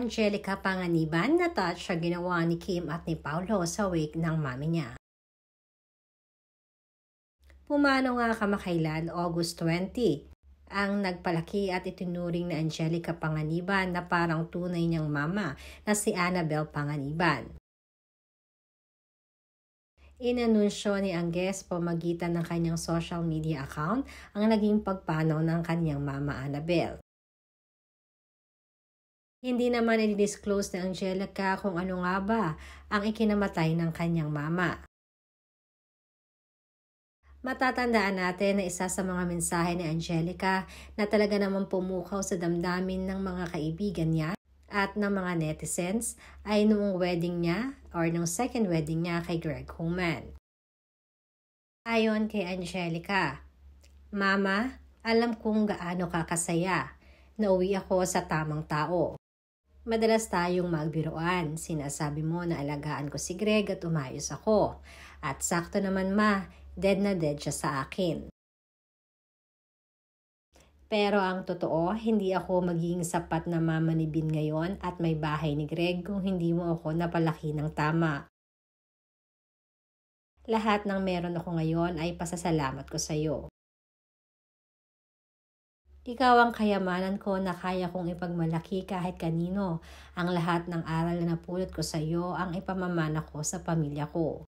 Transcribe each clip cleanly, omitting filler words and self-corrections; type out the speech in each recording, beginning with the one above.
Angelica Panganiban na-touch sa ginawa ni Kim at ni Paolo sa wake ng mami niya. Pumanaw nga kamakailan August 20, ang nagpalaki at itinuring na Angelica Panganiban na parang tunay niyang mama na si Annabel Panganiban. Inanunsyo ni Angges pamagitan ng kanyang social media account ang naging pagpanaw ng kanyang mama Annabel. Hindi naman i-disclose ni Angelica kung ano nga ba ang ikinamatay ng kanyang mama. Matatandaan natin na isa sa mga mensahe ni Angelica na talaga naman pumukaw sa damdamin ng mga kaibigan niya at ng mga netizens ay noong wedding niya or noong second wedding niya kay Greg Homan. Ayon kay Angelica, "Mama, alam kong gaano ka kasaya. Nauwi ako sa tamang tao. Madalas tayong magbiruan. Sinasabi mo na alagaan ko si Greg at umayos ako. At sakto naman ma, dead na dead siya sa akin. Pero ang totoo, hindi ako magiging sapat na mama ni Bin ngayon at may bahay ni Greg kung hindi mo ako napalaki ng tama. Lahat ng meron ako ngayon ay pasasalamat ko sa iyo. Ikaw ang kayamanan ko na kaya kong ipagmalaki kahit kanino. Ang lahat ng aral na napulot ko sa iyo ang ipamamana ko sa pamilya ko.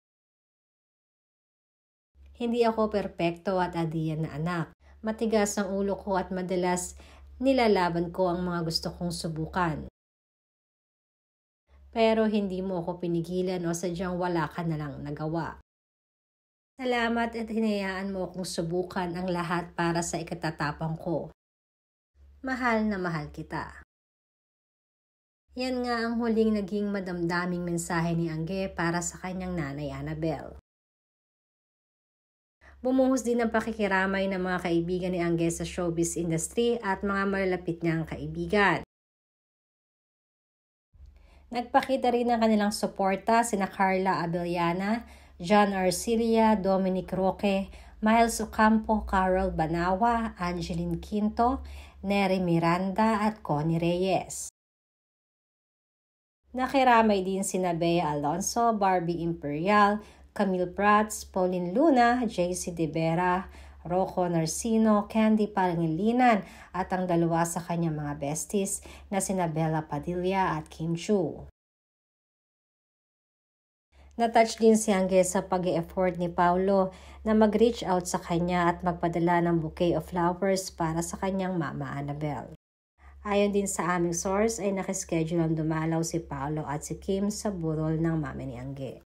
Hindi ako perpekto at adiyan na anak. Matigas ang ulo ko at madalas nilalaban ko ang mga gusto kong subukan. Pero hindi mo ako pinigilan o sadyang wala ka na lang nagawa. Salamat at hinayaan mo akong subukan ang lahat para sa ikatatapang ko. Mahal na mahal kita." Yan nga ang huling naging madamdaming mensahe ni Angge para sa kanyang nanay Annabel. Bumuhos din ang pakikiramay ng mga kaibigan ni Angge sa showbiz industry at mga malalapit niyang kaibigan. Nagpakita rin ng kanilang suporta sina Carla Abellana, John Arcilia, Dominic Roque, Miles Ocampo, Carol Banawa, Angeline Quinto, Nery Miranda at Connie Reyes. Nakiramay din sina Bea Alonso, Barbie Imperial, Camille Prats, Pauline Luna, JC De Vera, Rocco Narcino, Candy Pangilinan at ang dalawa sa kanyang mga besties na sina Bella Padilla at Kim Chu. Natouch din si Angge sa pag-e-effort ni Paolo na mag-reach out sa kanya at magpadala ng bouquet of flowers para sa kanyang mama Annabel. Ayon din sa aming source ay nakaschedule ang dumalaw si Paolo at si Kim sa burol ng mama ni Angge.